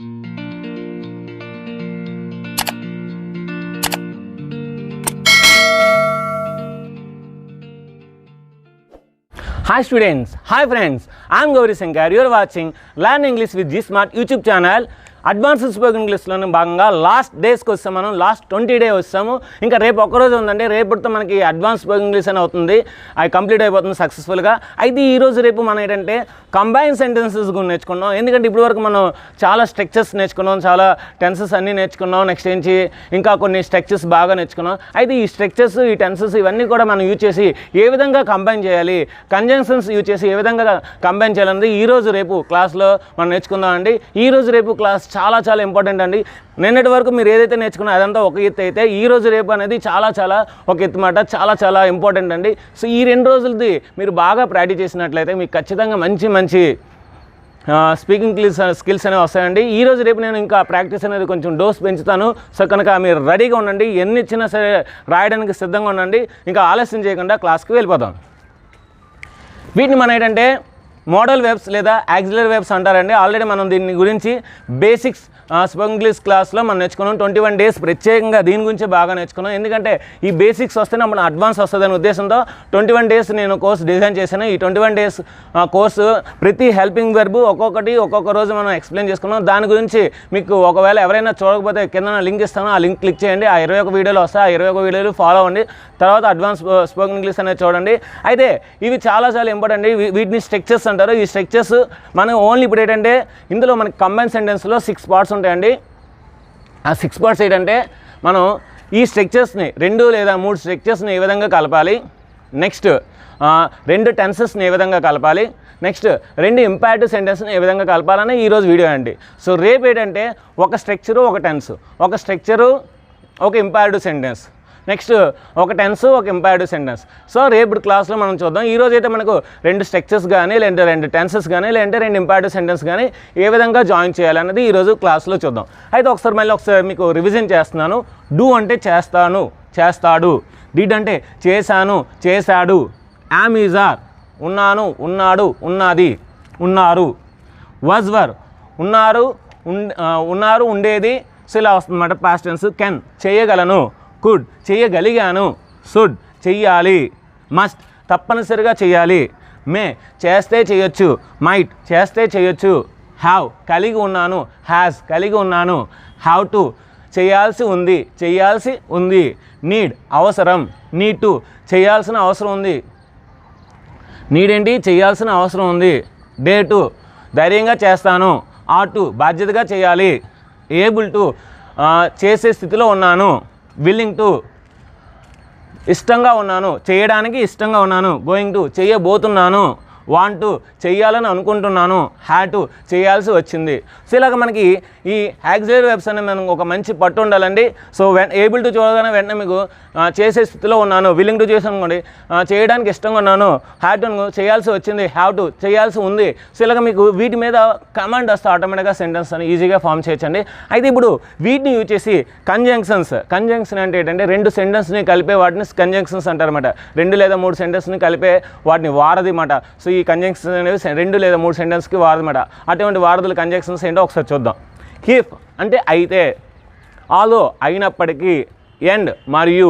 Hi students, hi friends, I am Gauri Shankar. You are watching Learn English with G Smart YouTube channel. Advanced spoken ఇంగ్లీష్లోనే భాగంగా last డేస్కి వస్తాం, మనం last 20 day వస్తాము. ఇంకా రేపు ఒక్కరోజు ఉందండి, రేపుతో మనకి అడ్వాన్స్ స్పోకెన్ ఇంగ్లీష్ అని అవుతుంది, అది కంప్లీట్ అయిపోతుంది సక్సెస్ఫుల్గా. అయితే ఈరోజు రేపు మనం ఏంటంటే కంబైన్ సెంటెన్సెస్ గురించి నేర్చుకున్నాం. ఎందుకంటే ఇప్పటివరకు మనం చాలా స్ట్రక్చర్స్ నేర్చుకున్నాం, చాలా టెన్సెస్ అన్నీ నేర్చుకున్నాం, నెక్స్ట్ ఏంచి ఇంకా కొన్ని స్ట్రక్చర్స్ బాగా నేర్చుకున్నాం. అయితే ఈ స్ట్రక్చర్స్, ఈ టెన్సెస్ ఇవన్నీ కూడా మనం యూజ్ చేసి ఏ విధంగా కంబైన్ చేయాలి, కంజంక్షన్స్ యూజ్ చేసి ఏ విధంగా కంబైన్ చేయాలన్నది ఈరోజు రేపు క్లాస్లో మనం నేర్చుకుందాం అండి. ఈరోజు రేపు క్లాస్ చాలా చాలా ఇంపార్టెంట్ అండి. నిన్నటి వరకు మీరు ఏదైతే నేర్చుకున్నారో అదంతా ఒక ఎత్తు అయితే ఈరోజు రేపు అనేది చాలా చాలా ఒక ఎత్తు మాట, చాలా చాలా ఇంపార్టెంట్ అండి. సో ఈ 2 రోజులది మీరు బాగా ప్రాక్టీస్ చేసినట్లయితే మీకు ఖచ్చితంగా మంచి మంచి స్పీకింగ్ స్కిల్స్ అనేవి వస్తాయండి. ఈరోజు రేపు నేను ఇంకా ప్రాక్టీస్ అనేది కొంచెం డోస్ పెంచుతాను. సో కనుక మీరు రెడీగా ఉండండి, ఎన్ని ఇచ్చినా సరే రాయడానికి సిద్ధంగా ఉండండి. ఇంకా ఆలస్యం చేయకుండా క్లాస్కి వెళ్ళిపోదాం. వీటిని మనం ఏంటంటే మోడల్ వెబ్స్ లేదా యాక్సిలరీ వెబ్స్ అంటారండి. ఆల్రెడీ మనం దీని గురించి బేసిక్స్ స్పోకెన్ ఇంగ్లీష్ క్లాస్లో మనం నేర్చుకున్నాం. 21 డేస్ ప్రత్యేకంగా దీని గురించి బాగా నేర్చుకున్నాం. ఎందుకంటే ఈ బేసిక్స్ వస్తేనే మన అడ్వాన్స్ వస్తుందనే ఉద్దేశంతో 21 డేస్ నేను కోర్స్ డిజైన్ చేశాను. ఈ 21 డేస్ కోర్సు ప్రతి హెల్పింగ్ వెర్బ్ ఒక్కొక్క రోజు మనం ఎక్స్ప్లెయిన్ చేసుకున్నాం. దాని గురించి మీకు ఒకవేళ ఎవరైనా చూడకపోతే కింద లింక్ ఇస్తాను, ఆ లింక్ క్లిక్ చేయండి. ఆ 21 వీడియోలు వస్తాయి, ఆ 21 వీడియోలు ఫాలో అవ్వండి. తర్వాత అడ్వాన్స్ స్పోకెన్ ఇంగ్లీష్ అనేది చూడండి. అయితే ఇవి చాలా చాలా ఇంపార్టెంట్. వీటిని స్ట్రక్చర్స్ అంటారు. ఈ స్ట్రక్చర్స్ మనం ఓన్లీ ఇప్పుడు ఏంటంటే ఇందులో మనకి కంబైన్ సెంటెన్స్లో 6 పార్ట్స్ ఉంటాయండి. ఆ 6 పార్ట్స్ ఏంటంటే మనం ఈ స్ట్రక్చర్స్ని 2 లేదా 3 స్ట్రక్చర్స్ని ఏ విధంగా కలపాలి, నెక్స్ట్ 2 టెన్సెస్ని ఏ విధంగా కలపాలి, నెక్స్ట్ 2 ఇంపారేటివ్ సెంటెన్స్ని ఏ విధంగా కలపాలని ఈరోజు వీడియో అండి. సో రేపు ఏంటంటే ఒక స్ట్రక్చరు, ఒక టెన్స్, ఒక స్ట్రక్చరు, ఒక ఇంపారేటివ్ సెంటెన్స్, నెక్స్ట్ ఒక టెన్స్, ఒక ఇంపారేటివ్ సెంటెన్స్. సో రేపు క్లాస్లో మనం చూద్దాం. ఈరోజు అయితే మనకు 2 స్ట్రక్చర్స్ కానీ, లేదంటే 2 టెన్సెస్ కానీ, లేదంటే 2 ఇంపారేటివ్ సెంటెన్స్ కానీ ఏ విధంగా జాయిన్ చేయాలన్నది ఈరోజు క్లాస్లో చూద్దాం. అయితే ఒకసారి మీకు రివిజన్ చేస్తున్నాను. డూ అంటే చేస్తాను, చేస్తాడు. డిడ్ అంటే చేశాను, చేశాడు. యామ్ ఈజ్ ఆర్ ఉన్నాను, ఉన్నాడు, ఉన్నది, ఉన్నారు. వాజ్ వర్ ఉన్నారు, ఉండేది. సో ఇలా వస్తుందన్నమాట పాస్ట్ టెన్స్. కెన్ చేయగలను, కుడ్ చేయగలిగాను, షుడ్ చెయ్యాలి, మస్ట్ తప్పనిసరిగా చేయాలి, మే చేస్తే చేయొచ్చు, మైట్ చేస్తే చేయొచ్చు, హ్యావ్ కలిగి ఉన్నాను, హ్యాస్ కలిగి ఉన్నాను, హ్యావ్ టు చేయాల్సి ఉంది, చేయాల్సి ఉంది, నీడ్ అవసరం, నీడ్ టు చేయాల్సిన అవసరం ఉంది, నీడ్ ఏంటి చేయాల్సిన అవసరం ఉంది, డే టు ధైర్యంగా చేస్తాను, ఆట్ టు బాధ్యతగా చేయాలి, ఏబుల్ టు చేసే స్థితిలో ఉన్నాను, విల్లింగ్ టు ఇష్టంగా ఉన్నాను, చేయడానికి ఇష్టంగా ఉన్నాను, గోయింగ్ టు చేయబోతున్నాను, వాంట్ టు చేయాలని అనుకుంటున్నాను, హ్యాడ్ టు చేయాల్సి వచ్చింది. సో ఇలాగ మనకి ఈ యాక్సిలరీ వెబ్స్ అనేది మనకు ఒక మంచి పట్టు ఉండాలండి. సో ఏబుల్ టు చూడగానే వెంటనే మీకు చేసే స్థితిలో ఉన్నాను, విల్లింగ్ టు చేసి అనుకోండి, చేయడానికి ఇష్టంగా ఉన్నాను, హ్యాడ్ టు చేయాల్సి వచ్చింది, హ్యావ్ టు చేయాల్సి ఉంది. సో ఇలాగ మీకు వీటి మీద కమాండ్ వస్తే ఆటోమేటిక్గా సెంటెన్స్ అని ఈజీగా ఫామ్ చేయొచ్చండి. అయితే ఇప్పుడు వీటిని యూజ్ చేసి కంజంక్షన్ అంటే ఏంటంటే 2 సెంటెన్స్ని కలిపే వాటిని కంజంక్షన్స్ అంటారన్నమాట. 2 లేదా 3 సెంటెన్స్ని కలిపే వాటిని వారధి మాట. సో ఈ కంజంక్షన్స్ అనేవి 2 లేదా 3 సెంటెన్స్కి వారధమాట. అటువంటి వారధుల కంజంక్షన్స్ ఏంటో ఒకసారి చూద్దాం. ఇఫ్ అంటే అయితే, ఆలో అయినప్పటికీ, ఎండ్ మరియు,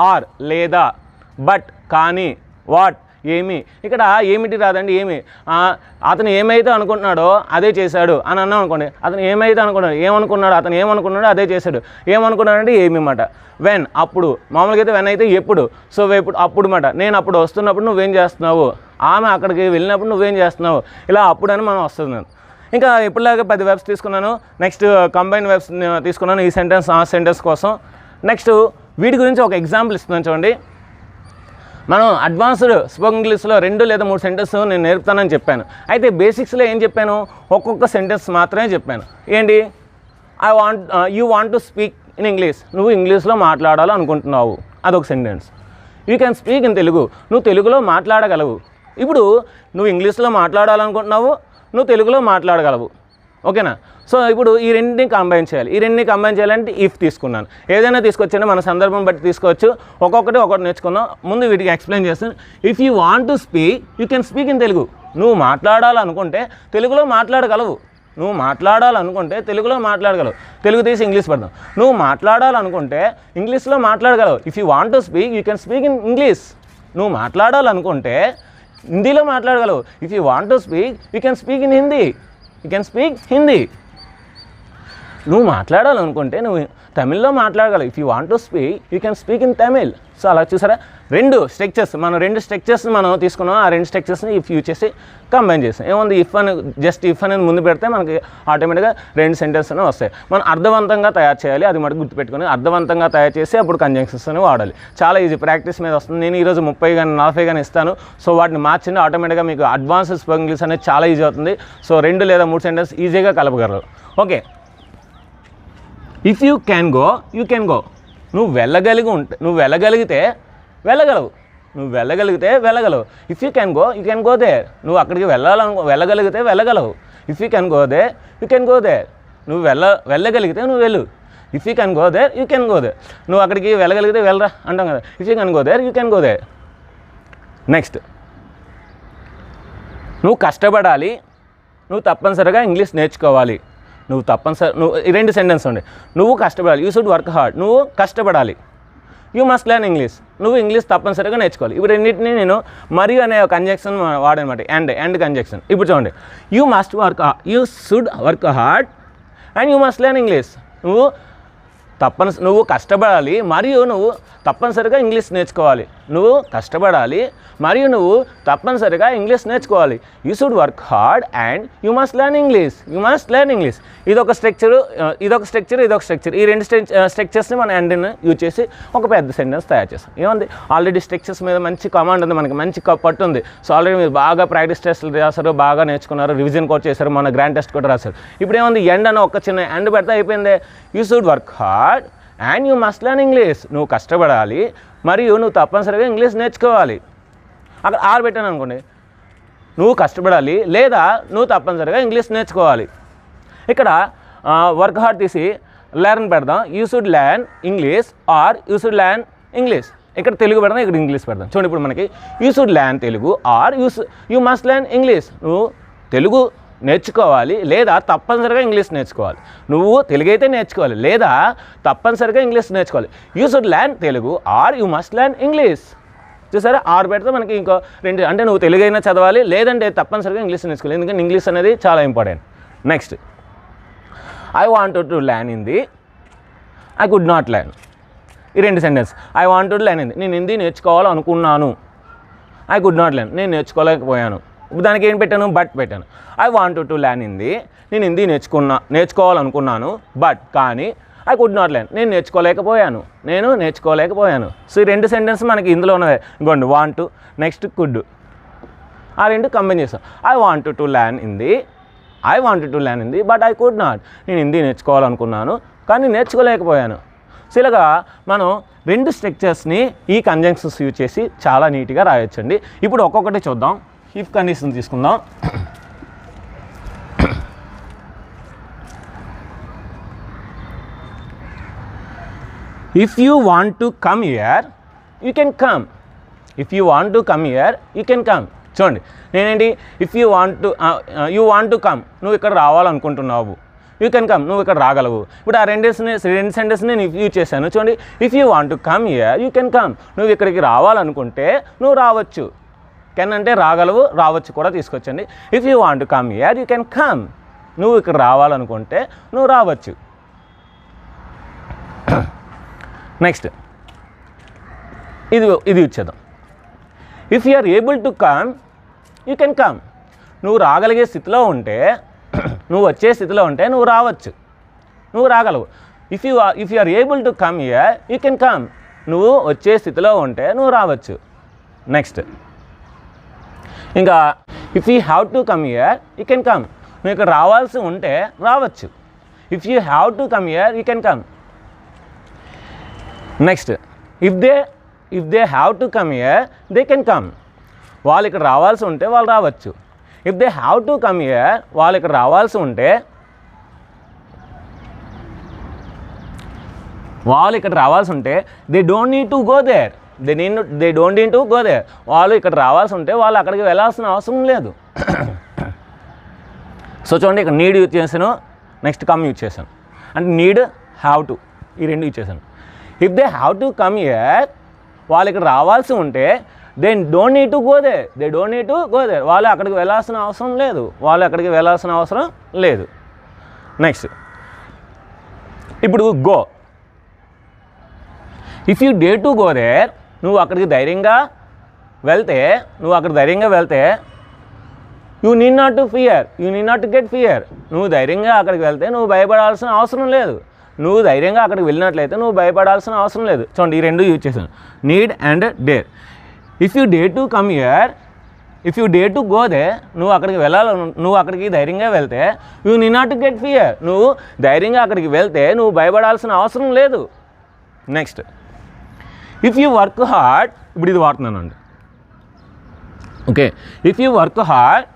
ఆర్ లేదా, బట్ కానీ, వాట్ ఏమి. ఇక్కడ ఏమిటి రాదండి, ఏమి. అతను ఏమైతే అనుకుంటున్నాడో అదే చేశాడు అని అన్నాం అనుకోండి. అతను ఏమైతే అనుకున్నాడు, అతను ఏమనుకున్నాడో అదే చేశాడు. ఏమనుకున్నాడంటే ఏమి మాట. వెన్ అప్పుడు, మామూలుగా అయితే వెన్ అయితే ఎప్పుడు. సో అప్పుడు మాట. నేను అప్పుడు వస్తున్నప్పుడు నువ్వేం చేస్తున్నావు, ఆమె అక్కడికి వెళ్ళినప్పుడు నువ్వేం చేస్తున్నావు, ఇలా అప్పుడు అని మనం వస్తుంది. ఇంకా ఇప్పుడులాగా 10 వెబ్స్ తీసుకున్నాను. నెక్స్ట్ కంబైన్ వెబ్స్ తీసుకున్నాను ఈ సెంటెన్స్ ఆ సెంటెన్స్ కోసం. నెక్స్ట్ వీటి గురించి ఒక ఎగ్జాంపుల్ ఇస్తున్నాను చూడండి. మనం అడ్వాన్స్డ్ స్పోకెన్ ఇంగ్లీష్లో 2 లేదా 3 సెంటెన్స్ నేను నేర్పుతానని చెప్పాను. అయితే బేసిక్స్లో ఏం చెప్పాను, ఒక్కొక్క సెంటెన్స్ మాత్రమే చెప్పాను. ఏంటి, you want to speak in English, నువ్వు ఇంగ్లీష్లో మాట్లాడాలనుకుంటున్నావు, అదొక sentence. You can speak in Telugu, నువ్వు తెలుగులో మాట్లాడగలవు. ఇప్పుడు నువ్వు ఇంగ్లీష్లో మాట్లాడాలనుకుంటున్నావు, నువ్వు తెలుగులో మాట్లాడగలవు. ఓకేనా. సో ఇప్పుడు ఈ 2ని కంబైన్ చేయాలి. ఈ 2ని కంబైన్ చేయాలంటే ఇఫ్ తీసుకున్నాను. ఏదైనా తీసుకొచ్చండి, మన సందర్భం బట్టి తీసుకోవచ్చు. ఒక్కొక్కటి నేర్చుకుందాం. ముందు వీటికి ఎక్స్ప్లెయిన్ చేస్తాను. If you want to speak, you can speak in Telugu. నువ్వు మాట్లాడాలనుకుంటే తెలుగులో మాట్లాడగలవు. నువ్వు మాట్లాడాలనుకుంటే తెలుగులో మాట్లాడగలవు, తెలుగు తీసి ఇంగ్లీష్ పెడదాం. నువ్వు మాట్లాడాలనుకుంటే ఇంగ్లీష్లో మాట్లాడగలవు. If you want to speak you can speak in English. నువ్వు మాట్లాడాలనుకుంటే హిందీలో మాట్లాడగలవు. If you want to speak you can speak in Hindi, you can speak Hindi. నువ్వు మాట్లాడాలనుకుంటే నువ్వు తమిళ్లో మాట్లాడగలవు. If you want to speak you can speak in Tamil. So అలా చూసారా, రెండు స్ట్రక్చర్స్ని మనం తీసుకున్నాం. ఆ రెండు స్ట్రక్చర్స్ని ఇఫ్ యూజ్ చేసి కంబైన్ చేసాం. ఏముంది, ఇఫ్ అనేది ముందు పెడితే మనకి ఆటోమేటిక్గా రెండు సెంటెన్స్ అనేవి వస్తాయి. మనం అర్థవంతంగా తయారు చేయాలి, అది మటుకు గుర్తుపెట్టుకొని అర్థవంతంగా తయారు చేసి అప్పుడు కంజంక్షన్స్ అని వాడాలి. చాలా ఈజీ, ప్రాక్టీస్ మీద వస్తుంది. నేను ఈరోజు 30 కానీ 40 కానీ ఇస్తాను. సో వాటిని మార్చింది ఆటోమేటిక్గా మీకు అడ్వాన్స్డ్ స్పోకెన్ ఇంగ్లీష్ అనేది చాలా ఈజీ అవుతుంది. సో 2 లేదా 3 సెంటెన్స్ ఈజీగా కలపగలరు. Okay, if you can go you can go. నువ్వు వెళ్ళగలిగితే వెళ్ళగలవు. If you can go you can go there. నువ్వు అక్కడికి వెళ్ళగలిగితే వెళ్ళగలవు. If you can go there you can go there. నువ్వు వెళ్ళగలిగితే నువ్వు వెళ్ళు. If you can go there you can go there. నువ్వు అక్కడికి వెళ్ళగలిగితే వెళ్ళరా అంటాం కదా. If you can go there you can go there. Next, నువ్వు కష్టపడాలి, నువ్వు తప్పనిసరిగా ఇంగ్లీష్ నేర్చుకోవాలి. నువ్వు ఈ 2 సెంటెన్స్ ఉండే. నువ్వు కష్టపడాలి, యూ షుడ్ వర్క్ హార్డ్. నువ్వు కష్టపడాలి. You must learn English. నువ్వు ఇంగ్లీష్ తప్పనిసరిగా నేర్చుకోవాలి. ఇప్పుడు రెండింటిని నేను మరియు అనే కంజంక్షన్ వాడనమాట, అండ్ కంజంక్షన్. ఇప్పుడు చూడండి, you should work hard and you must learn English. నువ్వు కష్టపడాలి మరియు నువ్వు తప్పనిసరిగా ఇంగ్లీష్ నేర్చుకోవాలి. ఇంగ్లీష్ నేర్చుకోవాలి. You should work hard and you must learn English. ఇదొక స్ట్రక్చర్. ఈ 2 స్ట్రక్చర్స్ని మనం అండ్ని యూజ్ చేసి ఒక పెద్ద సెంటెన్స్ తయారు చేస్తాం. ఏముంది, ఆల్రెడీ స్ట్రక్చర్స్ మీద మంచి కమాండ్ ఉంది, మనకి మంచి పట్టు ఉంది. సో ఆల్రెడీ మీరు బాగా ప్రాక్టీస్ టెస్ట్లు రాశారు, బాగా నేర్చుకున్నారు, రివిజన్ కూడా చేశారు, మన గ్రాండ్ టెస్ట్ కూడా రాశారు. ఇప్పుడు ఏముంది, ఎండ్ అని ఒక చిన్న ఎండ్ పెడితే అయిపోయింది. You should work hard and you must learn English. నువ్వు కష్టపడాలి మరియు నువ్వు తప్పనిసరిగా ఇంగ్లీష్ నేర్చుకోవాలి. అక్కడ ఆర్ పెట్టాను అనుకోండి, నువ్వు కష్టపడాలి లేదా నువ్వు తప్పనిసరిగా ఇంగ్లీష్ నేర్చుకోవాలి. ఇక్కడ వర్క్ హార్డ్ తీసి లెర్న్ పెడదాం. You should learn English or you should learn English. ఇక్కడ తెలుగు పెడదాం, ఇక్కడ ఇంగ్లీష్ పెడదాం. చూడండి, ఇప్పుడు మనకి you should learn Telugu or you must learn English. నువ్వు తెలుగు నేర్చుకోవాలి లేదా తప్పనిసరిగా ఇంగ్లీష్ నేర్చుకోవాలి. నువ్వు తెలుగు అయితే నేర్చుకోవాలి లేదా తప్పనిసరిగా ఇంగ్లీష్ నేర్చుకోవాలి. You should learn Telugu or you must learn English. చూసారా, ఆర్ పెడితే మనకి ఇంకో 2, అంటే నువ్వు తెలుగు అయినా చదవాలి లేదంటే తప్పనిసరిగా ఇంగ్లీష్ నేర్చుకోవాలి. ఎందుకంటే ఇంగ్లీష్ అనేది చాలా important. Next, I wanted to learn Hindi, I could not learn. ఈ 2 sentence. I wanted to learn Hindi, నేను హిందీ నేర్చుకోవాలనుకున్నాను. ఐ కుడ్ నాట్ లెర్న్, నేను నేర్చుకోలేకపోయాను. దానికి ఏం పెట్టాను, బట్ పెట్టాను. I wanted to learn Hindi, నేను హిందీ నేర్చుకోవాలనుకున్నాను. కానీ ఐ కుడ్ నాట్ లెర్న్, నేను నేర్చుకోలేకపోయాను. సో ఈ 2 సెంటెన్స్ మనకి ఇందులో ఉన్నది. ఇంకోండి, వాంట్, నెక్స్ట్ కుడ్, ఆ 2 కంబైన్ చేస్తాం. I wanted to learn Hindi but I could not. నేను హిందీ నేర్చుకోవాలనుకున్నాను కానీ నేర్చుకోలేకపోయాను. సో ఇలాగా మనం 2 స్ట్రక్చర్స్ని ఈ కంజంక్షన్స్ యూజ్ చేసి చాలా నీట్గా రాయొచ్చండి. ఇప్పుడు ఒక్కొక్కటి చూద్దాం. ఇఫ్ కండిషన్ తీసుకుందాం. If you want to come here you can come. చూడండి, నేనేంటి, if you want to come, నువ్వు ఇక్కడ రావాలనుకుంటున్నావు. యూ కెన్ కమ్, నువ్వు ఇక్కడ రాగలవు. ఇప్పుడు ఆ 2 సెంటెన్స్ని నేను యూజ్ చేశాను. చూడండి, if you want to come here you can come. నువ్వు ఇక్కడికి రావాలనుకుంటే నువ్వు రావచ్చు. కెన్ అంటే రాగలవు, రావచ్చు కూడా తీసుకొచ్చండి. If you want to come here you can come. నువ్వు ఇక్కడ రావాలనుకుంటే నువ్వు రావచ్చు. నెక్స్ట్, ఇది ఇచ్చేద్దాం. If you are able to come you can come. నువ్వు రాగలిగే స్థితిలో ఉంటే, నువ్వు వచ్చే స్థితిలో ఉంటే నువ్వు రావచ్చు, నువ్వు రాగలవు. If you are able to come here you can come. నువ్వు వచ్చే స్థితిలో ఉంటే నువ్వు రావచ్చు. నెక్స్ట్, ఇంకా if you have to come here you can come. నువ్వు ఇక్కడ రావాల్సి ఉంటే రావచ్చు. If you have to come here you can come. Next, if they have to come here they can come. వాళ్ళు ఇక్కడ రావాల్సి ఉంటే వాళ్ళు రావచ్చు. If they have to come here, వాళ్ళు ఇక్కడ రావాల్సి ఉంటే they don't need to go there. వాళ్ళు ఇక్కడ రావాల్సి ఉంటే వాళ్ళు అక్కడికి వెళ్ళాల్సిన అవసరం లేదు. సో చూడండి ఇక్కడ నీడ్ యూజ్ చేశాను, నెక్స్ట్ కమ్ యూజ్ చేశాను. అంటే నీడ్, హ్యావ్ టు, ఈ రెండు యూజ్ చేశాను. If they have to come here, వాళ్ళు ఇక్కడ రావాల్సి ఉంటే they don't need to go there, they don't need to go there, వాళ్ళు అక్కడికి వెళ్ళాల్సిన అవసరం లేదు, వాళ్ళు అక్కడికి వెళ్ళాల్సిన అవసరం లేదు. నెక్స్ట్ ఇప్పుడు go. If you dare to go there, నువ్వు అక్కడికి ధైర్యంగా వెళ్తే you need not to fear, you need not to get fear. నువ్వు ధైర్యంగా అక్కడికి వెళ్తే నువ్వు భయపడాల్సిన అవసరం లేదు, నువ్వు ధైర్యంగా అక్కడికి వెళ్ళినట్లయితే నువ్వు భయపడాల్సిన అవసరం లేదు. చూడండి ఈ రెండు యూజ్ చేశాను, need and dare. If you dare to come here, if you dare to go there, నువ్వు అక్కడికి నువ్వు అక్కడికి ధైర్యంగా వెళ్తే you need not to get fear, నువ్వు ధైర్యంగా అక్కడికి వెళ్తే నువ్వు భయపడాల్సిన అవసరం లేదు. Next if you work hard, ఇప్పుడు ఇది వాడుతున్నానండి. Okay, if you work hard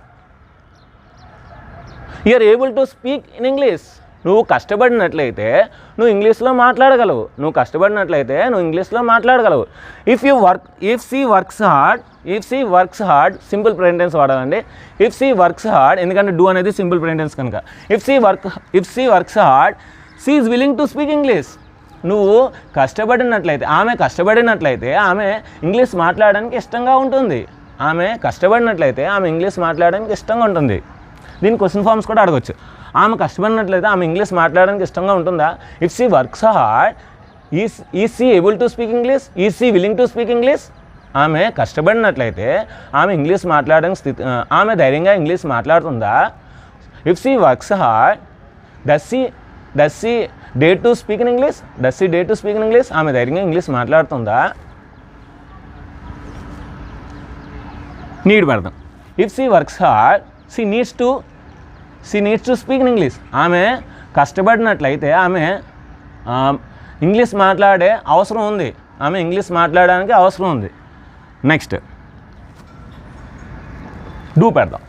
you are able to speak in English. నువ్వు కష్టపడినట్లయితే నువ్వు ఇంగ్లీష్లో మాట్లాడగలవు, నువ్వు కష్టపడినట్లయితే నువ్వు ఇంగ్లీష్లో మాట్లాడగలవు. If she works hard simple present వాడాలండి. ఇఫ్ సి వర్క్స్ హార్డ్, ఎందుకంటే డూ అనేది సింపుల్ ప్రెజెంట్ కనుక. If she works hard she is willing to speak English. నువ్వు కష్టపడినట్లయితే, ఆమె కష్టపడినట్లయితే ఆమె ఇంగ్లీష్ మాట్లాడడానికి ఇష్టంగా ఉంటుంది, ఆమె కష్టపడినట్లయితే ఆమె ఇంగ్లీష్ మాట్లాడడానికి ఇష్టంగా ఉంటుంది. దీని క్వశ్చన్ ఫార్మ్స్ కూడా అడగచ్చు. ఆమె కష్టపడినట్లయితే ఆమె ఇంగ్లీష్ మాట్లాడడానికి ఇష్టంగా ఉంటుందా? If she works hard is she able to speak English, is she willing to speak English. ఆమె కష్టపడినట్లయితే ఆమె ఇంగ్లీష్ మాట్లాడడానికి ఆమె ధైర్యంగా ఇంగ్లీష్ మాట్లాడుతుందా? If she works hard does she dare to speak in English, does she dare to speak in English. ఆమె ధైర్యంగా English మాట్లాడుతుందా? నీడ్ పెడతాం. If she works hard she needs to speak in English. ఆమె కష్టపడినట్లయితే ఆమె English మాట్లాడే అవసరం ఉంది, ఆమె ఇంగ్లీష్ మాట్లాడడానికి అవసరం ఉంది. నెక్స్ట్ డూ పెడదాం.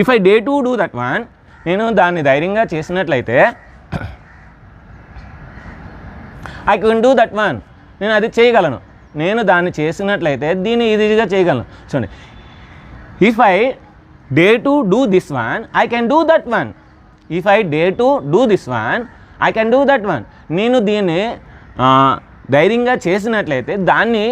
If I day to do that one, నేను దాన్ని ధైర్యంగా చేసినట్లయితే I can do that one, నేను అది చేయగలను, నేను దాన్ని చేసినట్లయితే దీన్ని ఈజీగా చేయగలను. చూడండి, if I day to do this one I can do that one, if I day to do this one I can do that one. నేను దీన్ని ధైర్యంగా చేసినట్లయితే దాన్ని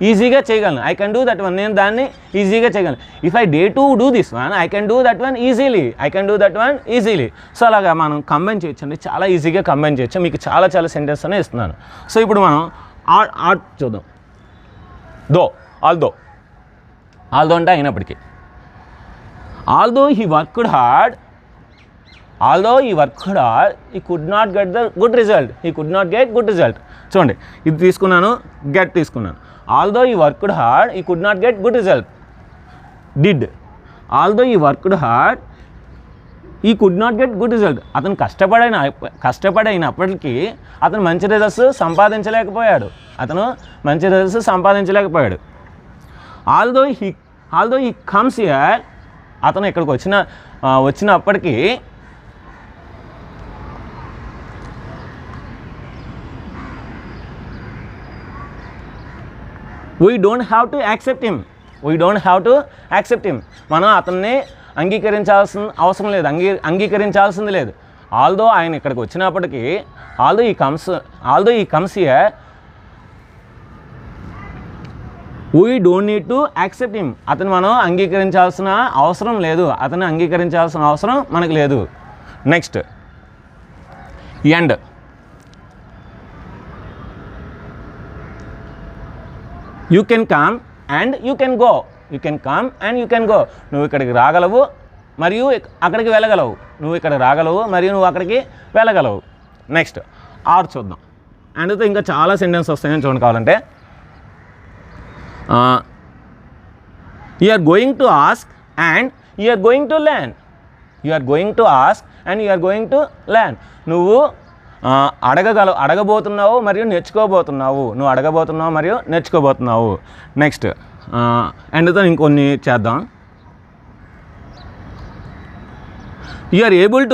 ఈజీగా చేయగలను. I can do that one, నేను దాన్ని ఈజీగా చేయగలను. If I day to do this one I can do that one easily, I can do that one easily. So అలాగా మనం కంబైన్ చేయొచ్చండి, చాలా ఈజీగా కంబైన్ చేయొచ్చు. మీకు చాలా సెంటెన్స్ అనే ఇస్తున్నాను. సో ఇప్పుడు మనం ఆర్ట్ చూద్దాం. ఆల్దో అంటే అయినప్పటికీ. Although he worked hard he could not get the good result, చూడండి ఇది తీసుకున్నాను, గెట్ తీసుకున్నాను. Although he worked hard he could not get good result. Although he worked hard he could not get good result. అతను కష్టపడినప్పటికీ అతను మంచి results సంపాదించలేకపోయాడు. Although he comes here, అతను ఇక్కడికి వచ్చినప్పటికీ we don't have to accept him. మనం అతన్ని అంగీకరించాల్సిన అవసరం లేదు, అంగీకరించాల్సింది లేదు. ఆల్దో ఆయన ఇక్కడికి వచ్చినప్పటికీ although he comes here we don't need to accept him. అతను మనం అంగీకరించాల్సిన అవసరం లేదు, అతన్ని అంగీకరించాల్సిన అవసరం మనకు లేదు. Next end. You can come and you can go. నువ్వు ఇక్కడికి రాగలవు మరియు అక్కడికి వెళ్ళగలవు. నువ్వు అక్కడికి వెళ్ళగలవు. నెక్స్ట్ ఆర్ చూద్దాం. అండ్ ఇంకా చాలా సెంటెన్స్ వస్తాయని చూడండి. కావాలంటే you are going to ask and you are going to learn. నువ్వు అడగబోతున్నావు మరియు నేర్చుకోబోతున్నావు. నెక్స్ట్ అండ్తో ఇంకొన్ని చేద్దాం. You are able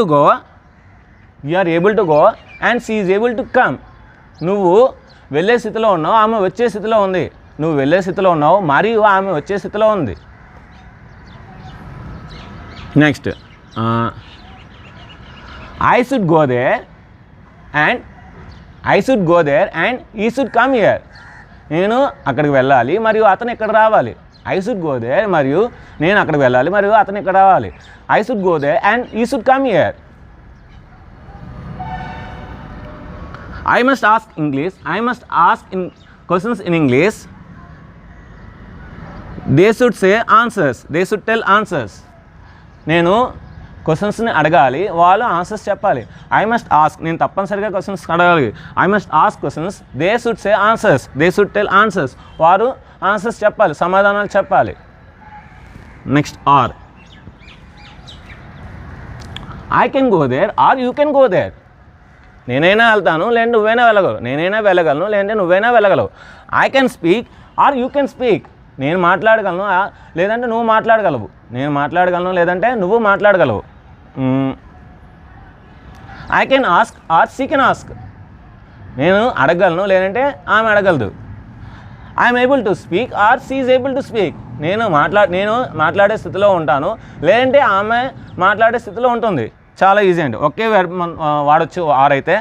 to go and she is able to come. నువ్వు వెళ్ళే స్థితిలో ఉన్నావు, ఆమె వచ్చే స్థితిలో ఉంది. నువ్వు వెళ్ళే స్థితిలో ఉన్నావు మరియు ఆమె వచ్చే స్థితిలో ఉంది. Next I should go there and he should come here. నేను అక్కడికి వెళ్ళాలి మరియు అతను ఇక్కడ రావాలి. ఐ షుడ్ గో దేర్ మరియు నేను అక్కడికి వెళ్ళాలి మరియు అతను ఇక్కడ రావాలి. I should go there and he should come here. I must ask in questions in English. They should say answers. They should tell answers. నేను క్వశ్చన్స్ని అడగాలి, వాళ్ళు ఆన్సర్స్ చెప్పాలి. ఐ మస్ట్ ఆస్క్, నేను తప్పనిసరిగా క్వశ్చన్స్ అడగాలి. I must ask questions. They should say answers. They should tell answers. వారు answers చెప్పాలి, సమాధానాలు చెప్పాలి. Next or. I can go there or you can go there. నేనైనా వెళ్తాను లేదంటే నువ్వైనా వెళ్ళగలవు. నేనైనా వెళ్ళగలను లేదంటే నువ్వైనా వెళ్ళగలవు. I can speak or you can speak. నేను మాట్లాడగలను లేదంటే నువ్వు మాట్లాడగలవు. నేను మాట్లాడగలను లేదంటే నువ్వు మాట్లాడగలవు. I can ask or she can ask. నేను అడగలను లేదంటే ఆమె అడగలదు. I'm able to speak or she is able to speak. నేను మాట్లాడే స్థితిలో ఉంటాను లేదంటే ఆమె మాట్లాడే స్థితిలో ఉంటుంది. చాలా ఈజీ అండి. ఒకే వెర్బ్ వాడచ్చు ఆర్ అయితే.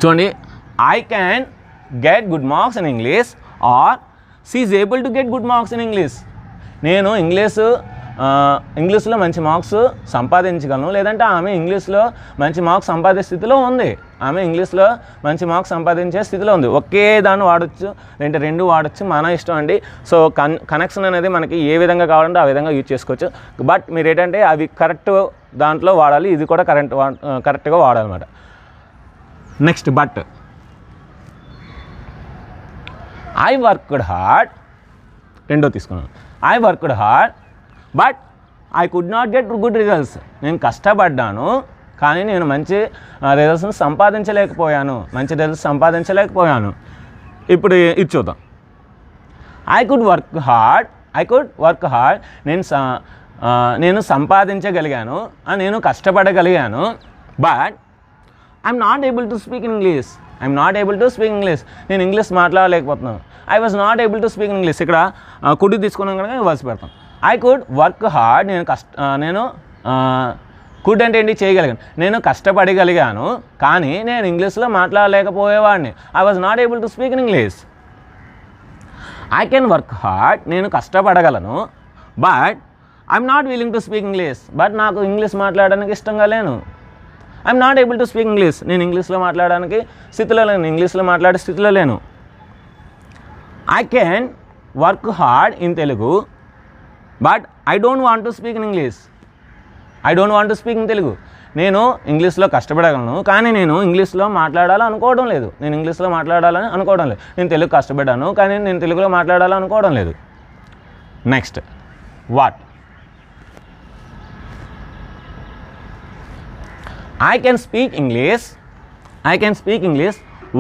చూడండి, I can get good marks in English are she is able to get good marks in English. నేను ఇంగ్లీష్లో మంచి మార్క్స్ సంపాదించగలను లేదంటే ఆమె ఇంగ్లీష్లో మంచి మార్క్స్ సంపాదించే స్థితిలో ఉంది. ఆమె ఇంగ్లీష్లో మంచి మార్క్స్ సంపాదించే స్థితిలో ఉంది. ఒకే దాన్ని వాడచ్చు లేదంటే రెండు వాడచ్చు, మన ఇష్టం అండి. సో కనెక్షన్ అనేది మనకి ఏ విధంగా కావాలంటే ఆ విధంగా యూజ్ చేసుకోవచ్చు. బట్ మీరు ఏంటంటే అవి కరెక్ట్ దాంట్లో వాడాలి, ఇది కూడా కరెక్ట్గా వాడాలన్నమాట. Next but. I worked hard. రెండో తీసుకున్నాను. I worked hard but I could not get good results. నేను కష్టపడ్డాను కానీ నేను మంచి రిజల్ట్స్ని సంపాదించలేకపోయాను. ఇప్పుడు ఇది చూద్దాం. I could work hard. నేను సంపాదించగలిగాను, నేను కష్టపడగలిగాను. But I'm not able to speak English. నేను ఇంగ్లీష్ మాట్లాడలేకపోతున్నాను. I was not able to speak English. ఇక్కడ కుడి తీసుకున్నాం కనుక వర్స్ పెడతాం. I could work hard. నేను కుడ్ అంటే ఏంటి, చేయగలిగాను. నేను కష్టపడగలిగాను కానీ నేను ఇంగ్లీష్లో మాట్లాడలేకపోయేవాడిని. I was not able to speak in English. I can work hard. నేను కష్టపడగలను. But I'm not willing to speak English. But నాకు ఇంగ్లీష్ మాట్లాడడానికి ఇష్టంగా లేను. I'm not able to speak English. నేను ఇంగ్లీష్లో మాట్లాడడానికి స్థితిలో లేను. ఇంగ్లీష్లో మాట్లాడే స్థితిలో లేను. I can work hard in Telugu but I don't want to speak in English. Telugu. నేను ఇంగ్లీష్లో కష్టపడగలను కానీ నేను ఇంగ్లీష్లో మాట్లాడాలని అనుకోవడం లేదు. నేను తెలుగు కష్టపడ్డాను కానీ నేను తెలుగులో మాట్లాడాలనుకోవడం లేదు. Next what. I can speak English.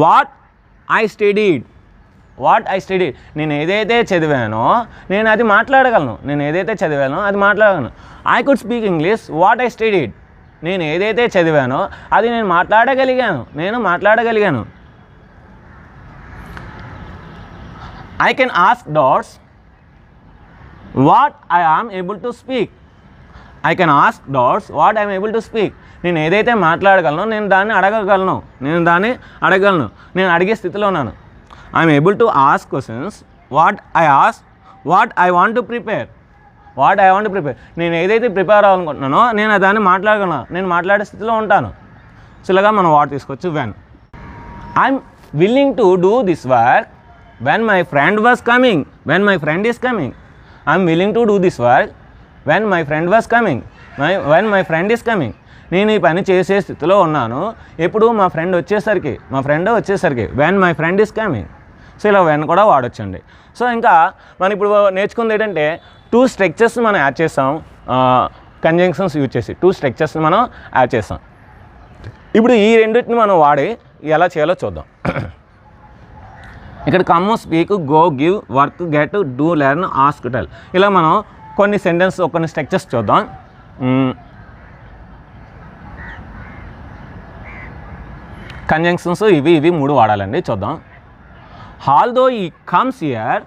What I studied. నేను ఏదైతే చదివానో నేను అది మాట్లాడగలను. I could speak English what I studied. నేను ఏదైతే చదివానో అది నేను మాట్లాడగలిగాను. I can ask doors what I am able to speak. నేను ఏదైతే మాట్లాడగలను నేను దాన్ని అడగగలను. నేను అడిగే స్థితిలో ఉన్నాను. I'm able to ask questions what I want to prepare. నేను ఏదైతే ప్రిపేర్ అవ్వాలనుకుంటున్నానో నేను దాన్ని మాట్లాడగలను. నేను మాట్లాడే స్థితిలో ఉంటాను. సో ఇలాగా మనం వాట్ తీసుకోవచ్చు. When I'm willing to do this work when my friend is coming. I'm willing to do this work when my friend is coming. నేను ఈ పని చేసే స్థితిలో ఉన్నాను ఎప్పుడు మా ఫ్రెండ్ వచ్చేసరికి when my friend is coming. So ఇలా వెన్ కూడా వాడొచ్చండి. సో ఇంకా మనం ఇప్పుడు నేర్చుకుంది ఏంటంటే 2 స్ట్రక్చర్స్ మనం యాడ్ చేస్తాం. కంజంక్షన్స్ యూజ్ చేసి 2 స్ట్రక్చర్స్ని మనం యాడ్ చేస్తాం. ఇప్పుడు ఈ రెండింటిని మనం వాడి ఎలా చేయాలో చూద్దాం. ఇక్కడ come, speak, go, give, work, get, do, learn, ask, tell. ఇలా మనం కొన్ని స్ట్రక్చర్స్ చూద్దాం. కంజంక్షన్స్ ఇవి 3 వాడాలండి. చూద్దాం. Although he comes here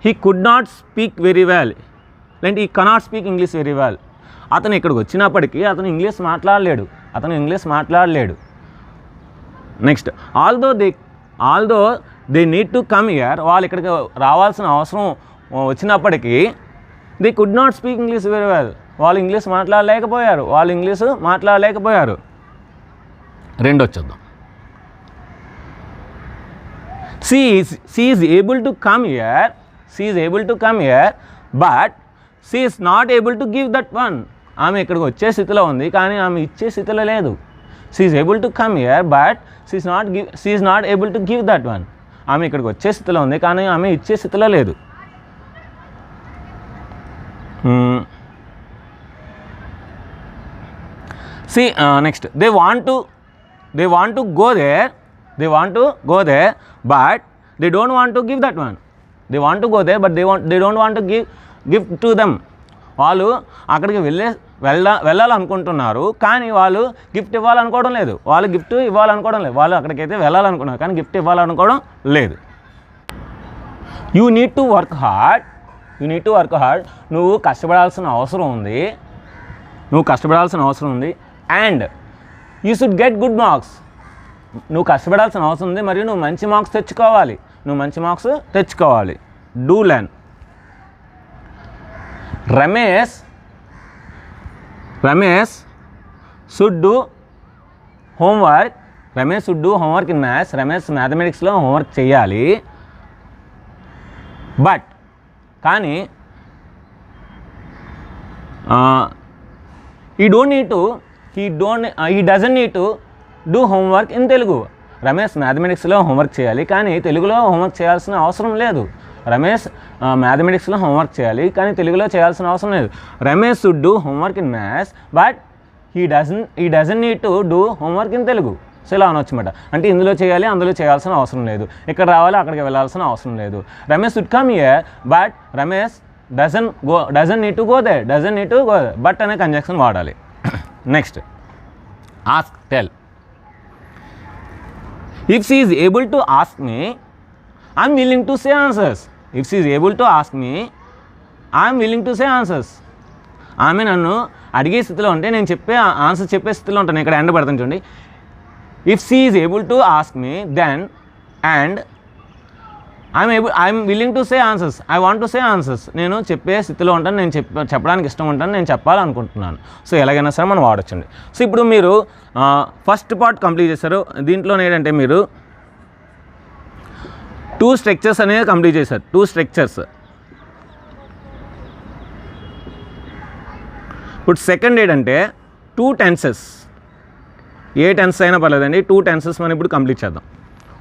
he could not speak very well, లేదంటే he cannot speak English very well. అతను ఇక్కడికి వచ్చినప్పటికీ అతను ఇంగ్లీష్ మాట్లాడలేడు. Next although they need to come here, వాళ్ళు ఇక్కడికి రావాల్సిన అవసరం వచ్చినప్పటికీ they could not speak English very well, వాళ్ళు ఇంగ్లీష్ మాట్లాడలేకపోయారు. రెండు వచ్చేద్దాం. she is able to come here but she is not able to give that one. ఆమె ఇక్కడికి వచ్చే స్థితిలో ఉంది కానీ ఆమె ఇచ్చే స్థితిలో లేదు. she is able to come here but she is not able to give that one. ఆమె ఇక్కడికి వచ్చే స్థితిలో ఉంది కానీ ఆమె ఇచ్చే స్థితిలో లేదు. see next they want to go there but they don't want to give that one. they want to go there but they don't want to give to them. వాళ్ళు అక్కడికి వెళ్ళాలనుకుంటున్నారు కానీ వాళ్ళు గిఫ్ట్ ఇవ్వాలనుకోవడం లేదు. వాళ్ళు అక్కడికైతే వెళ్ళాలనుకున్నారు కానీ గిఫ్ట్ ఇవ్వాలనుకోవడం లేదు. You need to work hard. నువ్వు కష్టపడాల్సిన అవసరం ఉంది. And you should get good marks. నువ్వు కష్టపడాల్సిన అవసరం ఉంది మరియు నువ్వు మంచి మార్క్స్ తెచ్చుకోవాలి. Do learn. Ramesh should do homework in maths. Ramesh మ్యాథమెటిక్స్లో హోంవర్క్ చేయాలి. బట్ కానీ he doesn't need to do homework in Telugu. Ramesh మ్యాథమెటిక్స్లో హోంవర్క్ చేయాలి కానీ తెలుగులో హోంవర్క్ చేయాల్సిన అవసరం లేదు. రమేష్ మ్యాథమెటిక్స్లో హోంవర్క్ చేయాలి కానీ తెలుగులో చేయాల్సిన అవసరం లేదు. Ramesh should do homework in maths but he doesn't need to do homework in Telugu. So ఇలా అనొచ్చు అన్నమాట. అంటే ఇందులో చేయాలి అందులో చేయాల్సిన అవసరం లేదు. ఇక్కడ రావాలి అక్కడికి వెళ్ళాల్సిన అవసరం లేదు. Ramesh should come here but Ramesh doesn't need to go there. But అనే కంజంక్షన్ వాడాలి. Next ask tell. if she is able to ask me I am willing to say answers. ఆమె నన్ను అడిగే స్థితిలో ఉంటే నేను ఆన్సర్ చెప్పే స్థితిలో ఉంటాను. ఇక్కడ ఎండ్ పెడతాను చూడండి. if she is able to ask me then and I am willing to say answers. I want to say answers. నేను చెప్పే స్థితిలో ఉంటాను. నేను చెప్పడానికి ఇష్టం ఉంటాను. నేను చెప్పాలనుకుంటున్నాను. సో ఎలాగైనా సరే మనం వాడొచ్చండి. సో ఇప్పుడు మీరు ఫస్ట్ పార్ట్ కంప్లీట్ చేశారు. దీంట్లో ఏంటంటే మీరు 2 స్ట్రక్చర్స్ అనేది కంప్లీట్ చేశారు. 2 స్ట్రక్చర్స్. ఇప్పుడు సెకండ్ ఏంటంటే 2 టెన్సెస్. ఏ టెన్స్ అయినా పర్లేదండి. 2 టెన్సెస్ మనం ఇప్పుడు కంప్లీట్ చేద్దాం.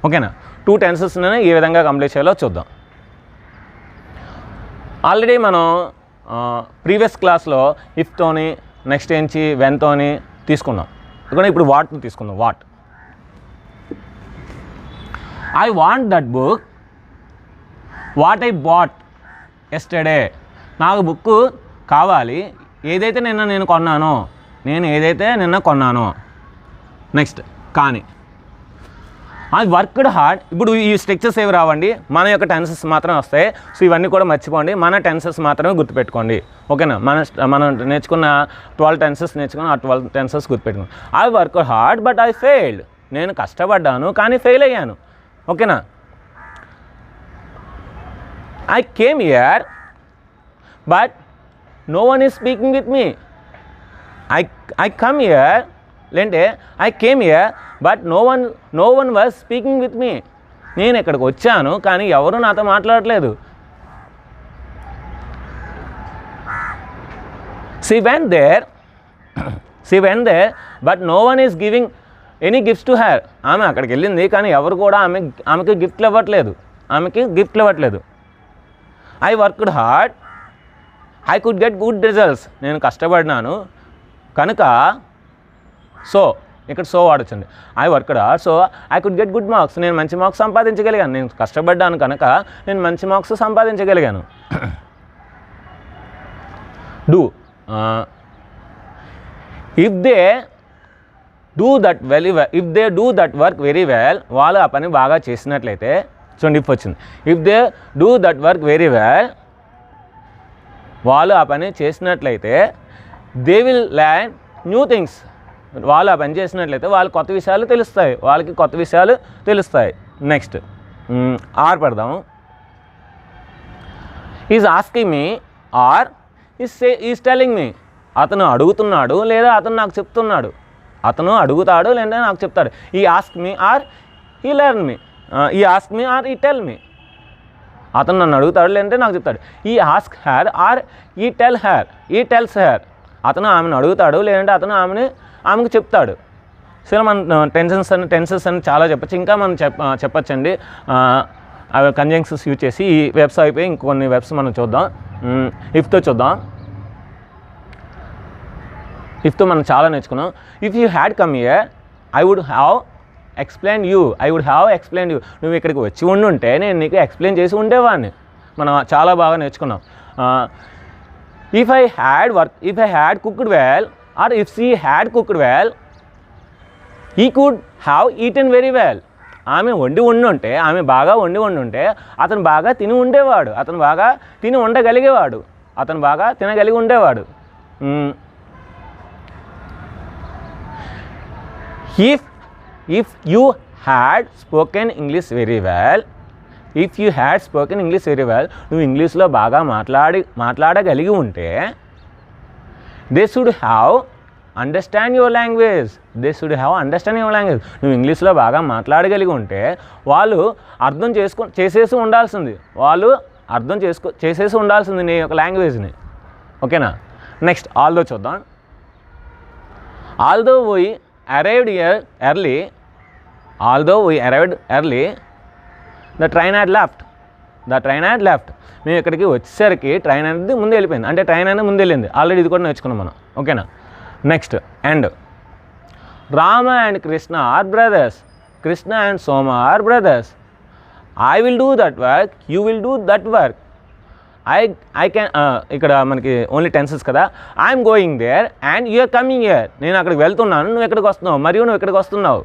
ఓకేనా? 2 టెన్సెస్ని ఏ విధంగా కంప్లీట్ చేయాలో చూద్దాం. ఆల్రెడీ మనం ప్రీవియస్ క్లాస్లో ఇఫ్తోని నెక్స్ట్ ఏంచి వెన్తోని తీసుకున్నాం. ఇప్పుడు వాట్ని తీసుకుందాం. What. I want that book what I bought yesterday. నాకు బుక్ కావాలి ఏదైతే నేను కొన్నానో. నెక్స్ట్ కానీ ఐ వర్క్డ్ హార్డ్. ఇప్పుడు ఈ స్ట్రక్చర్స్ ఏవి రావండి, మన యొక్క టెన్సెస్ మాత్రమే వస్తాయి. సో ఇవన్నీ కూడా మర్చిపోండి. మన టెన్సెస్ మాత్రమే గుర్తుపెట్టుకోండి. ఓకేనా? మనం నేర్చుకున్న 12 టెన్సెస్ నేర్చుకున్న ఆ 12 టెన్సెస్ గుర్తుపెట్టుకోండి. I worked hard but I failed. నేను కష్టపడ్డాను కానీ ఫెయిల్ అయ్యాను. ఓకేనా? I came here but no one is speaking with me. I come here లేంటే I came here but no one was speaking with me. నేను ఇక్కడికి వచ్చాను కానీ ఎవరు నాతో మాట్లాడట్లేదు. she went there but no one is giving any gifts to her. ఆమె అక్కడికి వెళ్ళింది కానీ ఎవరు కూడా ఆమెకి గిఫ్ట్లు ఇవ్వట్లేదు. I worked hard I could get good results. నేను కష్టపడినాను కనుక సో ఇక్కడ సో వాడొచ్చండి. I worked hard so I could get good marks. నేను మంచి మార్క్స్ సంపాదించగలిగాను. నేను కష్టపడ్డాను కనుక నేను మంచి మార్క్స్ సంపాదించగలిగాను. Do. If they do that work very well, వాళ్ళు ఆ పని బాగా చేసినట్లయితే చూడండి ఇఫ్ వచ్చింది. If they do that work very well, వాళ్ళు ఆ పని చేసినట్లయితే they will learn new things, వాళ్ళు ఆ పని చేసినట్లయితే వాళ్ళకి కొత్త విషయాలు తెలుస్తాయి, వాళ్ళకి కొత్త విషయాలు తెలుస్తాయి. నెక్స్ట్ ఆర్ పడదాము. Is asking me or is telling me, అతను అడుగుతున్నాడు లేదా అతను నాకు చెప్తున్నాడు. అతను అడుగుతాడు లేదా నాకు చెప్తాడు. ఈ ఆస్క్ మీ ఆర్ ఈ లెర్న్ మీ, ఈ ఆస్క్ మీ ఆర్ ఈ టెల్ మీ. అతను నన్ను అడుగుతాడు లేదంటే నాకు చెప్తాడు. ఈ ఆస్క్ హెర్ ఆర్ ఈ టెల్ హెర్ ఈ టెల్స్ హెర్. అతను ఆమెను అడుగుతాడు లేదంటే అతను ఆమెకు చెప్తాడు. సో మనం టెన్సెస్ అని చాలా చెప్పచ్చు, ఇంకా మనం చెప్పచ్చండి. అవి కంజంక్షన్స్ యూజ్ చేసి ఈ వెబ్స్ అయిపోయి ఇంకొన్ని వెబ్స్ మనం చూద్దాం. ఇఫ్తో చూద్దాం. ఇఫ్తో మనం చాలా నేర్చుకున్నాం. If you had come here I would have explain you, I would have explain you. నువ్వు ఇక్కడికి వచ్చి ఉండుంటే నేను నీకు ఎక్స్ప్లెయిన్ చేసి ఉండేవాడిని. మనం చాలా బాగా నేర్చుకున్నాం. If I had cooked well or if she had cooked well he could have eaten very well. ఆమె ఉండుంటే, ఆమె బాగా ఉండుంటే అతను బాగా తిని ఉండేవాడు, అతను బాగా తిని ఉండగలిగేవాడు, అతను బాగా తినగలిగి ఉండేవాడు. If you had spoken English very well, నువ్వు ఇంగ్లీష్లో బాగా మాట్లాడగలిగి ఉంటే they should have understand your language. నువ్వు ఇంగ్లీష్లో బాగా మాట్లాడగలిగి ఉంటే వాళ్ళు అర్థం చేసేసి ఉండాల్సింది నీ యొక్క లాంగ్వేజ్ని. ఓకేనా? నెక్స్ట్ ఆల్దో చూద్దాం. Although we arrived early, the train had left. మేము ఇక్కడికి వచ్చేసరికి ట్రైన్ అనేది ముందు వెళ్ళిపోయింది, అంటే ట్రైన్ అనేది ముందు వెళ్ళింది. ఆల్రెడీ ఇది కూడా నేర్చుకున్నాం మనం. ఓకేనా? Next and Rama and Krishna are brothers. Krishna and Soma are brothers. I will do that work, you will do that work. I can, ఇక్కడ మనకి ఓన్లీ టెన్సెస్ కదా. I'm going there and you're coming here. నేను అక్కడికి వెళ్తున్నాను, నువ్వు ఎక్కడికి వస్తున్నావు, మరియు నువ్వు ఎక్కడికి వస్తున్నావు.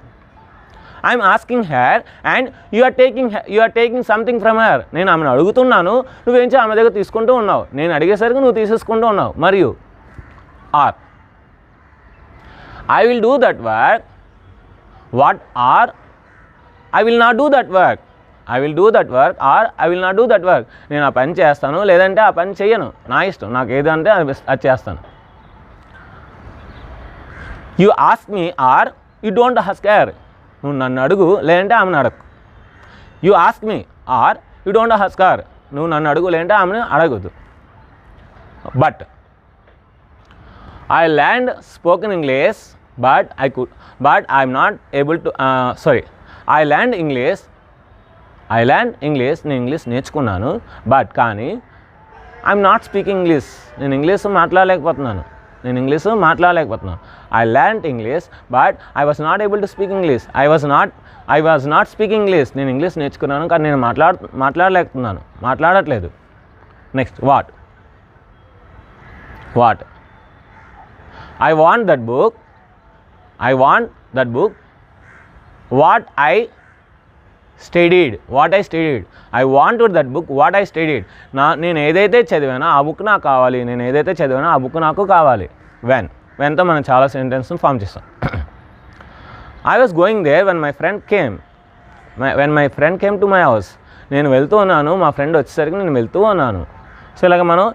I'm asking her and you are taking something from her. నేను ఆమెను అడుగుతున్నాను, నువ్వేంచి ఆమె దగ్గర తీసుకుంటూ ఉన్నావు. నేను అడిగేసరికి నువ్వు తీసేసుకుంటూ ఉన్నావు. మరియు or I will do that work, what or I will not do that work. I will do that work or I will not do that work. నేను ఆ పని చేస్తాను లేదంటే ఆ పని చెయ్యను, నా ఇష్టం, నాకు ఏదంటే అది చేస్తాను. You ask me or you don't ask her. నువ్వు నన్ను అడుగు లేదంటే ఆమెను అడగకు. You ask me or you don't ask her. నువ్వు నన్ను అడుగు లేదంటే ఆమెను అడగద్దు. But I learned spoken English but I'm not able to I learned English, నేను ఇంగ్లీష్ నేర్చుకున్నాను. బట్ కానీ ఐఎమ్ నాట్ స్పీకింగ్ ఇంగ్లీష్, నేను ఇంగ్లీష్ మాట్లాడలేకపోతున్నాను. I learned English but I was not able to speak English. I was not speaking English. నేను English నేర్చుకున్నాను కానీ నేను మాట్లాడట్లేదు. Next what I want that book. What I studied. I wanted that book, what I studied. నేను ఏదైతే చదివానో ఆ book నాకు కావాలి, నాకు కావాలి. వెన్తో మనం చాలా సెంటెన్స్ ఫామ్ చేస్తాం. I was going there when my friend came to my house. నేను వెళ్తూ ఉన్నాను, మా ఫ్రెండ్ వచ్చేసరికి నేను వెళ్తూ ఉన్నాను. సో ఇలాగ మనం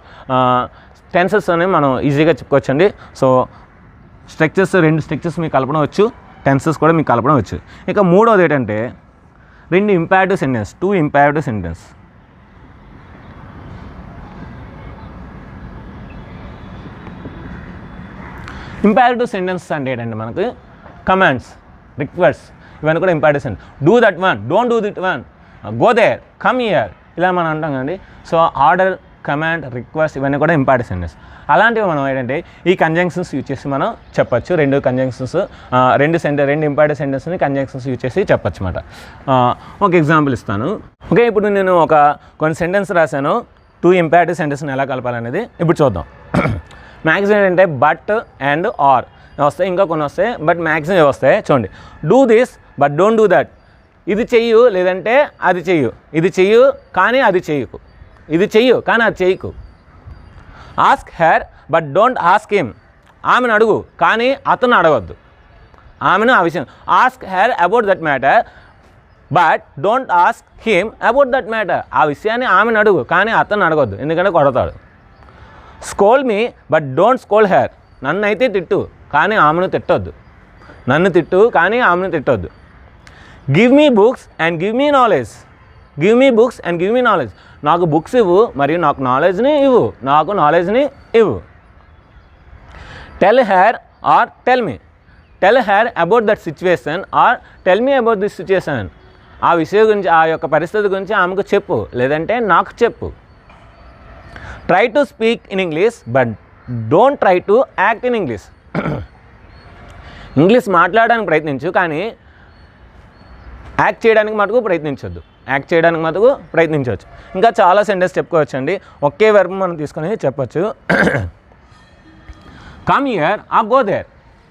టెన్సెస్ అనేవి మనం ఈజీగా చెప్పుకోవచ్చండి. సో రెండు స్ట్రక్చర్స్ మీకు కలపడం వచ్చు, టెన్సెస్ కూడా మీకు కలపడం వచ్చు. ఇక మూడోది ఏంటంటే two imperative sentence. Imperative sentence అంటే ఏంటంటే మనకి కమాండ్స్, రిక్వెస్ట్స్, ఇవన్నీ కూడా imperative sentence. Do that one, don't do that one, go there, come here, ఇలా మనం అంటాం కదండి. సో ఆర్డర్, కమాండ్, రిక్వెస్ట్ ఇవన్నీ కూడా ఇంపారేటివ్ సెంటెన్స్. అలాంటివి మనం ఏంటంటే ఈ కంజంక్షన్స్ యూజ్ చేసి మనం చెప్పచ్చు. రెండు ఇంపారేటివ్ సెంటెన్స్ని కంజంక్షన్స్ యూజ్ చేసి చెప్పచ్చు అన్నమాట. ఒక ఎగ్జాంపుల్ ఇస్తాను. ఓకే, ఇప్పుడు నేను కొన్ని సెంటెన్స్ రాశాను. టూ ఇంపారేటివ్ సెంటెన్స్ని ఎలా కలపాలనేది ఇప్పుడు చూద్దాం. మ్యాక్సిమం ఏంటంటే బట్ అండ్ ఆర్ వస్తాయి, ఇంకా కొన్ని వస్తాయి, బట్ మ్యాక్సిమం వస్తాయి. చూడండి, do this but don't do that. ఇది చెయ్యు లేదంటే అది చెయ్యు, ఇది చెయ్యు కానీ అది చెయ్యకు, ఇది చెయ్యు కానీ అది చెయ్యకు. Ask her but don't ask him. ఆమెను అడుగు కానీ అతను అడగొద్దు. ఆమెను ఆ విషయం ask her about that matter but don't ask him about that matter. ఆ విషయాన్ని ఆమెను అడుగు కానీ అతను అడగొద్దు, ఎందుకంటే కొడతాడు. Scold me but don't scold her. నన్ను అయితే తిట్టు కానీ ఆమెను తిట్టొద్దు. నన్ను తిట్టు కానీ ఆమెను తిట్టొద్దు. Give me books and give me knowledge. Give me books and give me knowledge. నాకు బుక్స్ ఇవ్వు మరియు నాకు నాలెడ్జ్ని ఇవ్వు, నాకు నాలెడ్జ్ని ఇవ్వు. Tell her or tell me. Tell her about that situation or tell me about this situation. ఆ విషయం గురించి, ఆ యొక్క పరిస్థితి గురించి ఆమెకు చెప్పు లేదంటే నాకు చెప్పు. Try to speak in English but don't try to act in English. English మాట్లాడడానికి ప్రయత్నించు కానీ యాక్ట్ చేయడానికి మటుకు ప్రయత్నించొద్దు. యాక్ట్ చేయడానికి మటుకు ప్రయత్నించవచ్చు. ఇంకా చాలా సెంటెన్స్ చెప్పుకోవచ్చు అండి. ఒకే వెర్బ్ మనం తీసుకొని చెప్పచ్చు. Come here or go there.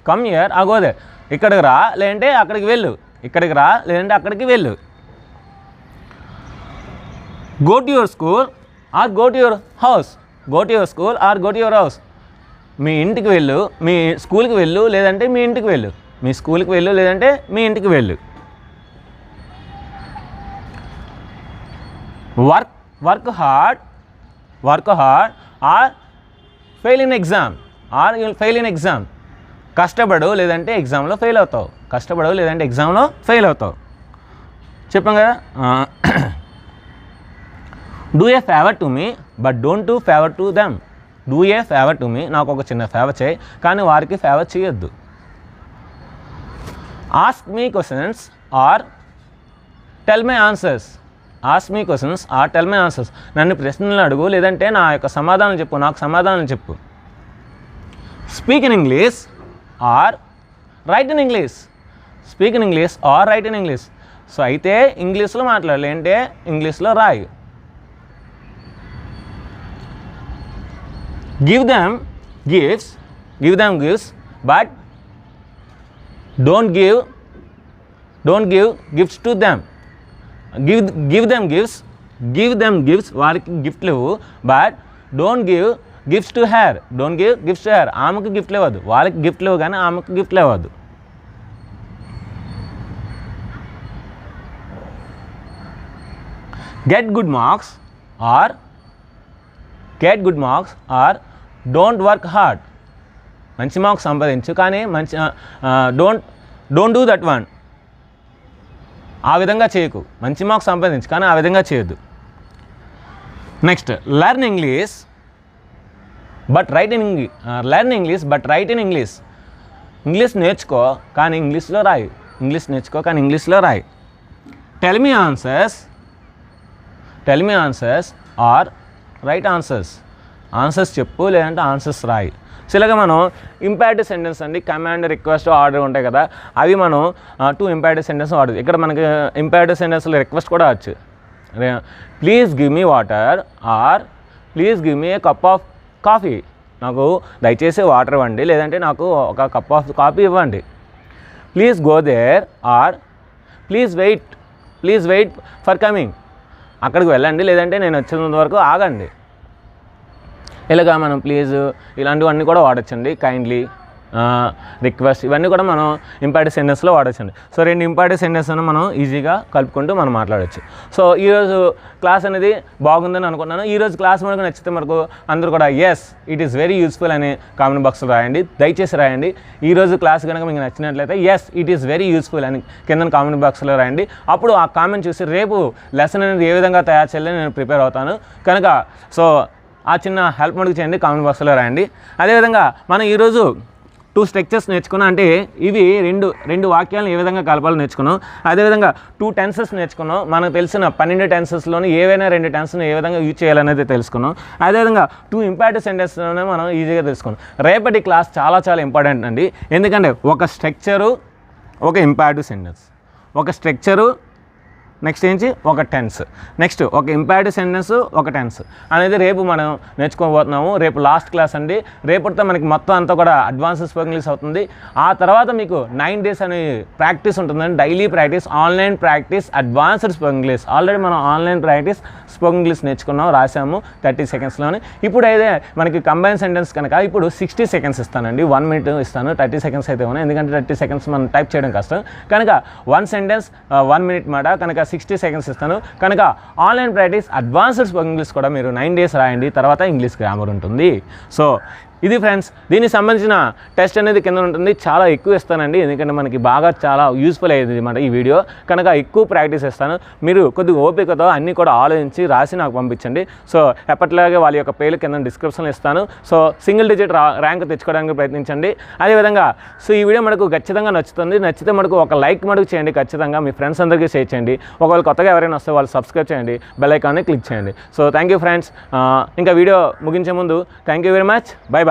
Come here or go there. ఇక్కడికి రా లేదంటే అక్కడికి వెళ్ళు, ఇక్కడికి రా లేదంటే అక్కడికి వెళ్ళు. Go to your school or go to your house. Go to your school or go to your house. మీ ఇంటికి వెళ్ళు, మీ స్కూల్కి వెళ్ళు లేదంటే మీ ఇంటికి వెళ్ళు. మీ స్కూల్కి వెళ్ళు లేదంటే మీ ఇంటికి వెళ్ళు. Work hard or fail in exam or you'll fail in exam. కష్టపడు లేదంటే ఎగ్జామ్లో ఫెయిల్ అవుతావు. కష్టపడు లేదంటే ఎగ్జామ్లో ఫెయిల్ అవుతావు. చెప్పాం కదా. Do a favour to me but don't do favour to them. Do a favour to me. నాకు ఒక చిన్న ఫేవర్ చేయి కానీ వారికి ఫేవర్ చేయొద్దు. Ask me questions or tell my answers. Ask me questions or tell my answers. నన్ను ప్రశ్నలు అడుగు లేదంటే నా యొక్క సమాధానం చెప్పు, నాకు సమాధానం చెప్పు. Speak in English or write in English. Speak in English or write in English. So అయితే ఇంగ్లీష్లో మాట్లాడాలి అంటే ఇంగ్లీష్లో రాయి. Give them gifts but don't give gifts to them. Give them gifts. వారికి గిఫ్ట్లు ఇవ్వు but don't give gifts to her. Don't give gifts to her. ఆమెకు గిఫ్ట్లు ఇవ్వద్దు. వాళ్ళకి గిఫ్ట్లు ఇవ్వు కానీ ఆమెకు గిఫ్ట్లు ఇవ్వద్దు. Get good marks or don't work hard. మంచి మార్క్స్ సంపాదించు కానీ డోంట్ డూ దట్ వన్. ఆ విధంగా చేయకు. మంచి మార్క్స్ సంపాదించు కానీ ఆ విధంగా చేయొద్దు. Next learn English but write in English. English నేర్చుకో కానీ ఇంగ్లీష్లో రాయి. Tell me answers or write answers. Answers చెప్పు లేదంటే ఆన్సర్స్ రాయి. సో ఇలాగ మనం ఇంపారేటివ్ సెంటెన్స్ అండి, కమాండ్, రిక్వెస్ట్, ఆర్డర్ ఉంటాయి కదా, అవి మనం 2 ఇంపారేటివ్ సెంటెన్స్ వాడదు. ఇక్కడ మనకి ఇంపారేటివ్ సెంటెన్స్లో రిక్వెస్ట్ కూడా వచ్చు. Please give me water or please give me a cup of coffee. నాకు దయచేసి వాటర్ ఇవ్వండి లేదంటే నాకు ఒక కప్ ఆఫ్ కాఫీ ఇవ్వండి. Please go there or please wait for coming. అక్కడికి వెళ్ళండి లేదంటే నేను వచ్చేంత వరకు ఆగండి. ఇలాగా మనం ప్లీజ్ ఇలాంటివన్నీ కూడా వాడచ్చండి. కైండ్లీ, రిక్వెస్ట్, ఇవన్నీ కూడా మనం ఇంపారేటివ్ సెంటెన్స్లో వాడచ్చండి. సో 2 ఇంపారేటివ్ సెంటెన్స్ మనం ఈజీగా కలుపుకుంటూ మనం మాట్లాడచ్చు. సో ఈరోజు క్లాస్ అనేది బాగుందని అనుకుంటున్నాను. ఈరోజు క్లాస్ మనకు నచ్చితే మనకు అందరూ కూడా yes it is very useful అని కామెంట్ బాక్స్లో రాయండి. దయచేసి రాయండి. ఈరోజు క్లాస్ కనుక మీకు నచ్చినట్లయితే yes it is very useful అని కింద కామెంట్ బాక్స్లో రాయండి. అప్పుడు ఆ కామెంట్ చూసి రేపు లెసన్ అనేది ఏ విధంగా తయారు చేయాలని నేను ప్రిపేర్ అవుతాను కనుక సో ఆ చిన్న హెల్ప్ మనకు చేయండి, కామెంట్ బాక్స్లో రాయండి. అదేవిధంగా మనం ఈరోజు 2 స్ట్రక్చర్స్ నేర్చుకున్నాం. అంటే ఇవి రెండు వాక్యాలను ఏ విధంగా కలపాలో నేర్చుకున్నాం. అదేవిధంగా 2 టెన్సెస్ నేర్చుకున్నాం. మనకు తెలిసిన 12 టెన్సెస్లోని ఏవైనా 2 టెన్స్ను ఏ విధంగా యూజ్ చేయాలనేది తెలుసుకున్నాం. అదేవిధంగా 2 ఇంపారేటివ్ సెంటెన్స్లోనే మనం ఈజీగా తెలుసుకున్నాం. రేపటి క్లాస్ చాలా ఇంపార్టెంట్ అండి. ఎందుకంటే ఒక స్ట్రక్చరు, ఒక ఇంపారేటివ్ సెంటెన్స్, ఒక స్ట్రక్చరు, నెక్స్ట్ ఏంటి ఒక టెన్స్, నెక్స్ట్ ఒక ఇంపారిటివ్ సెంటెన్స్, ఒక టెన్స్ అనేది రేపు మనం నేర్చుకోబోతున్నాము. రేపు లాస్ట్ క్లాస్ అండి. రేపటితో మనకి మొత్తం అంతా కూడా అడ్వాన్స్డ్ స్పోకెన్ ఇంగ్లీష్ అవుతుంది. ఆ తర్వాత మీకు 9 days అనే ప్రాక్టీస్ ఉంటుందండి, daily practice, online practice, advanced spoken English. Already మనం ఆన్లైన్ ప్రాక్టీస్ స్పోకెన్ ఇంగ్లీష్ నేర్చుకున్నాం, రాసాము 30 secondsలోని. ఇప్పుడు అయితే మనకి కంబైన్ సెంటెన్స్ కనుక ఇప్పుడు 60 seconds ఇస్తానండి, 1 minute ఇస్తాను. 30 seconds అయితే ఉన్నాయి, ఎందుకంటే 30 seconds మనం టైప్ చేయడం కష్టం కనుక 1 sentence 1 minute మాట కనుక 60 seconds ఇస్తాను. కనుక online practice advanced spoken English కూడా మీరు 9 days రాయండి, తర్వాత ఇంగ్లీష్ గ్రామర్ ఉంటుంది. సో ఇది ఫ్రెండ్స్, దీనికి సంబంధించిన టెస్ట్ అనేది కింద ఉంటుంది. చాలా ఎక్కువ ఇస్తానండి, ఎందుకంటే మనకి బాగా చాలా యూస్ఫుల్ అయ్యేది అన్నమాట ఈ వీడియో. కనుక ఎక్కువ ప్రాక్టీస్ ఇస్తాను. మీరు కొద్దిగా ఓపికతో అన్నీ కూడా ఆలోచించి రాసి నాకు పంపించండి. సో ఎప్పటిలాగే వాళ్ళ యొక్క పేర్లు కింద డిస్క్రిప్షన్లో ఇస్తాను. సో సింగిల్ డిజిట్ ర్యాంక్ తెచ్చుకోవడానికి ప్రయత్నించండి. అదేవిధంగా సో ఈ వీడియో మనకు ఖచ్చితంగా నచ్చుతుంది. నచ్చితే మనకు ఒక లైక్ మటుకు చేయండి, ఖచ్చితంగా మీ ఫ్రెండ్స్ అందరికీ షేర్ చేయండి. ఒకవేళ కొత్తగా ఎవరైనా వస్తే వాళ్ళు సబ్స్క్రైబ్ చేయండి, బెల్ ఐకాన్ని క్లిక్ చేయండి. So thank you friends. ఇంకా వీడియో ముగించే ముందు thank you very much, bye bye.